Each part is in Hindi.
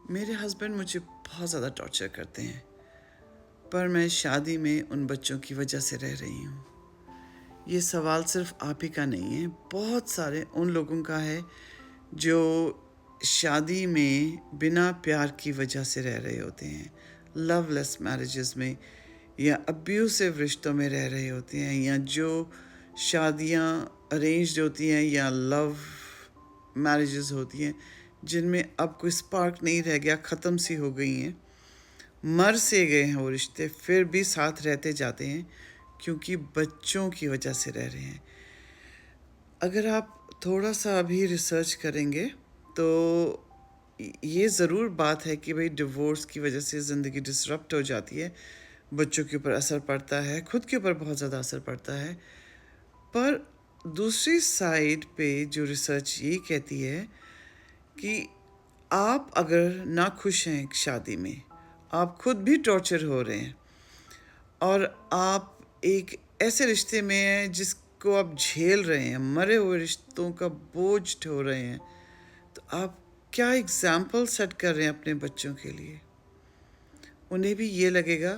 मेरे हस्बैंड मुझे बहुत ज़्यादा टॉर्चर करते हैं, पर मैं शादी में उन बच्चों की वजह से रह रही हूँ। ये सवाल सिर्फ आप ही का नहीं है, बहुत सारे उन लोगों का है जो शादी में बिना प्यार की वजह से रह रहे होते हैं, लवलेस मैरिजेस में या अब्यूसिव रिश्तों में रह रहे होते हैं, या जो शादियाँ अरेंज्ड होती हैं या लव मैरिजेस होती हैं जिनमें अब कोई स्पार्क नहीं रह गया, ख़त्म सी हो गई हैं, मर से गए हैं वो रिश्ते, फिर भी साथ रहते जाते हैं क्योंकि बच्चों की वजह से रह रहे हैं। अगर आप थोड़ा सा अभी रिसर्च करेंगे तो ये ज़रूर बात है कि भाई डिवोर्स की वजह से ज़िंदगी डिसरप्ट हो जाती है, बच्चों के ऊपर असर पड़ता है, खुद के ऊपर बहुत ज़्यादा असर पड़ता है। पर दूसरी साइड पे जो रिसर्च ये कहती है कि आप अगर ना खुश हैं एक शादी में, आप खुद भी टॉर्चर हो रहे हैं और आप एक ऐसे रिश्ते में हैं जिसको आप झेल रहे हैं, मरे हुए रिश्तों का बोझ ढो रहे हैं, तो आप क्या एग्जाम्पल सेट कर रहे हैं अपने बच्चों के लिए। उन्हें भी ये लगेगा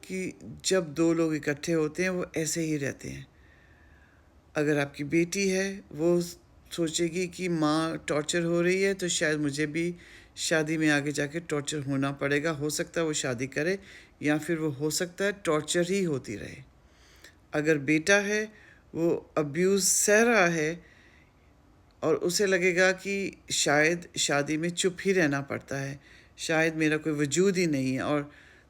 कि जब दो लोग इकट्ठे होते हैं वो ऐसे ही रहते हैं। अगर आपकी बेटी है वो सोचेगी कि माँ टॉर्चर हो रही है तो शायद मुझे भी शादी में आगे जाके टॉर्चर होना पड़ेगा। हो सकता है वो शादी करे या फिर वो हो सकता है टॉर्चर ही होती रहे। अगर बेटा है वो अब्यूज़ सह रहा है और उसे लगेगा कि शायद शादी में चुप ही रहना पड़ता है, शायद मेरा कोई वजूद ही नहीं है, और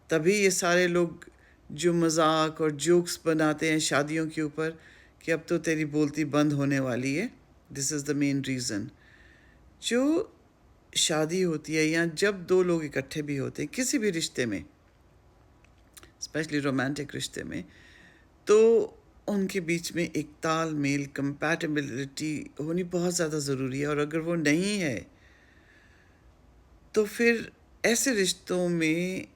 तभी ये सारे लोग जो मजाक और जोक्स बनाते हैं शादियों के ऊपर कि अब तो तेरी बोलती बंद होने वाली है, this is the main reason. जो शादी होती है या जब दो लोग इकट्ठे भी होते हैं किसी भी रिश्ते में, स्पेशली रोमांटिक रिश्ते में, तो उनके बीच में एक तालमेल, कंपैटिबिलिटी होनी बहुत ज़्यादा ज़रूरी है। और अगर वो नहीं है तो फिर ऐसे रिश्तों में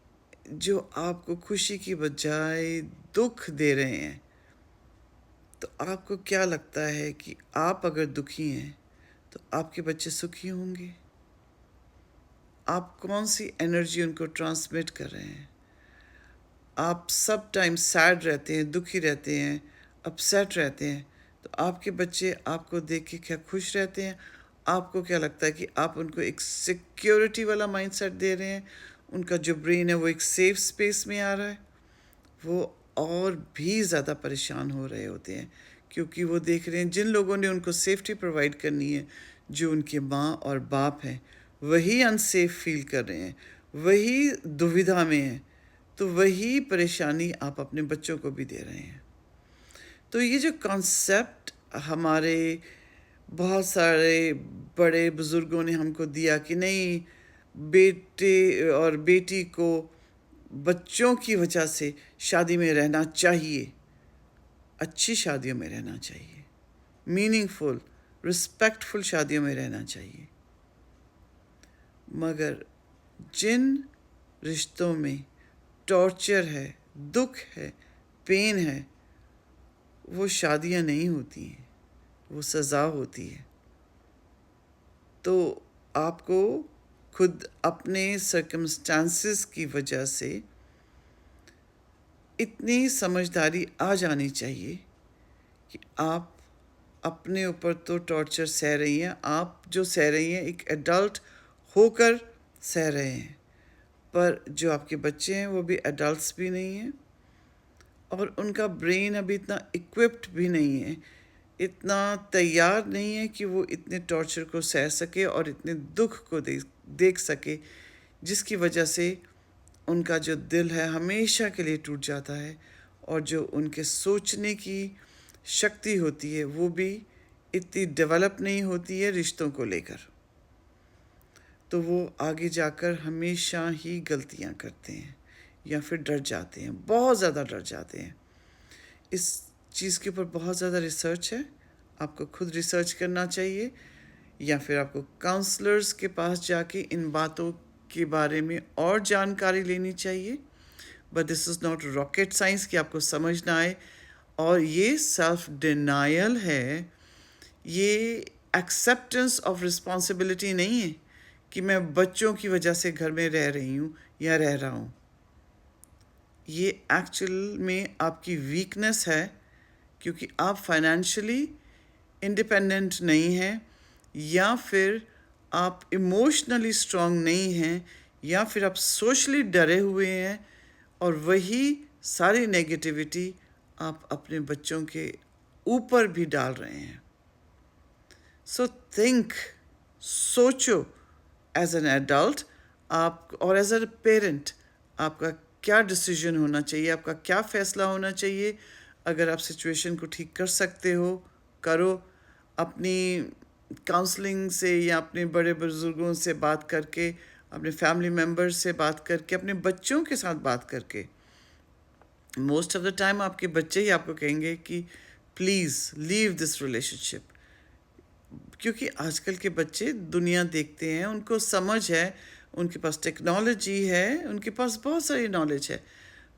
जो आपको खुशी की बजाय दुख दे रहे हैं, तो आपको क्या लगता है कि आप अगर दुखी हैं तो आपके बच्चे सुखी होंगे? आप कौन सी एनर्जी उनको ट्रांसमिट कर रहे हैं? आप सब टाइम सैड रहते हैं, दुखी रहते हैं, अपसेट रहते हैं, तो आपके बच्चे आपको देख के क्या खुश रहते हैं? आपको क्या लगता है कि आप उनको एक सिक्योरिटी वाला माइंडसेट दे रहे हैं? उनका जो ब्रेन है वो एक सेफ स्पेस में आ रहा है? वो और भी ज़्यादा परेशान हो रहे होते हैं क्योंकि वो देख रहे हैं जिन लोगों ने उनको सेफ्टी प्रोवाइड करनी है, जो उनके माँ और बाप हैं, वही अनसेफ फील कर रहे हैं, वही दुविधा में हैं, तो वही परेशानी आप अपने बच्चों को भी दे रहे हैं। तो ये जो कॉन्सेप्ट हमारे बहुत सारे बड़े बुज़ुर्गों ने हमको दिया कि नहीं, बेटे और बेटी को बच्चों की वजह से शादी में रहना चाहिए, अच्छी शादियों में रहना चाहिए, मीनिंगफुल रिस्पेक्टफुल शादियों में रहना चाहिए, मगर जिन रिश्तों में टॉर्चर है, दुख है, पेन है, वो शादियां नहीं होती हैं, वो सज़ा होती है। तो आपको खुद अपने सर्कमस्टांसेस की वजह से इतनी समझदारी आ जानी चाहिए कि आप अपने ऊपर तो टॉर्चर सह रही हैं, आप जो सह रही हैं एक एडल्ट होकर सह रहे हैं, पर जो आपके बच्चे हैं वो भी एडल्ट्स भी नहीं हैं और उनका ब्रेन अभी इतना इक्विप्ड भी नहीं है, इतना तैयार नहीं है कि वो इतने टॉर्चर को सह सके और इतने दुख को देख सके, जिसकी वजह से उनका जो दिल है हमेशा के लिए टूट जाता है और जो उनके सोचने की शक्ति होती है वो भी इतनी डेवलप नहीं होती है रिश्तों को लेकर। तो वो आगे जाकर हमेशा ही गलतियां करते हैं या फिर डर जाते हैं, बहुत ज़्यादा डर जाते हैं। इस चीज़ के ऊपर बहुत ज़्यादा रिसर्च है, आपको खुद रिसर्च करना चाहिए या फिर आपको काउंसलर्स के पास जाके इन बातों के बारे में और जानकारी लेनी चाहिए। But this is not rocket science कि आपको समझ ना आए, और ये सेल्फ डिनायल है, ये एक्सेप्टेंस ऑफ रिस्पॉन्सिबिलिटी नहीं है कि मैं बच्चों की वजह से घर में रह रही हूँ या रह रहा हूँ। ये एक्चुअल में आपकी वीकनेस है, क्योंकि आप फाइनेंशियली इंडिपेंडेंट नहीं हैं, या फिर आप इमोशनली स्ट्रांग नहीं हैं, या फिर आप सोशली डरे हुए हैं, और वही सारी नेगेटिविटी आप अपने बच्चों के ऊपर भी डाल रहे हैं। सो थिंक, सोचो एज एन एडल्ट आप और एज अ पेरेंट आपका क्या डिसीजन होना चाहिए, आपका क्या फ़ैसला होना चाहिए। अगर आप सिचुएशन को ठीक कर सकते हो, करो। अपनी काउंसलिंग से या अपने बड़े बुज़ुर्गों से बात करके, अपने फैमिली मेम्बर्स से बात करके, अपने बच्चों के साथ बात करके। मोस्ट ऑफ द टाइम आपके बच्चे ही आपको कहेंगे कि प्लीज़ लीव दिस रिलेशनशिप, क्योंकि आजकल के बच्चे दुनिया देखते हैं, उनको समझ है, उनके पास टेक्नोलॉजी है, उनके पास बहुत सारी नॉलेज है।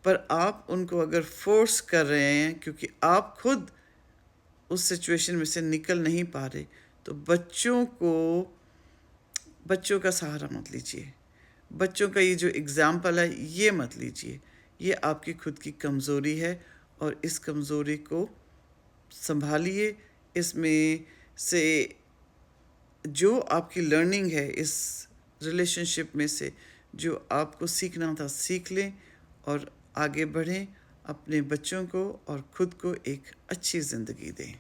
पर आप उनको अगर फोर्स कर रहे हैं क्योंकि आप खुद उस सिचुएशन में से निकल नहीं पा रहे, तो बच्चों का सहारा मत लीजिए। बच्चों का ये जो एग्ज़ाम्पल है ये मत लीजिए। ये आपकी खुद की कमज़ोरी है, और इस कमज़ोरी को संभालिए। इसमें से जो आपकी लर्निंग है इस रिलेशनशिप में से, जो आपको सीखना था सीख लें और आगे बढ़ें, अपने बच्चों को और खुद को एक अच्छी ज़िंदगी दें।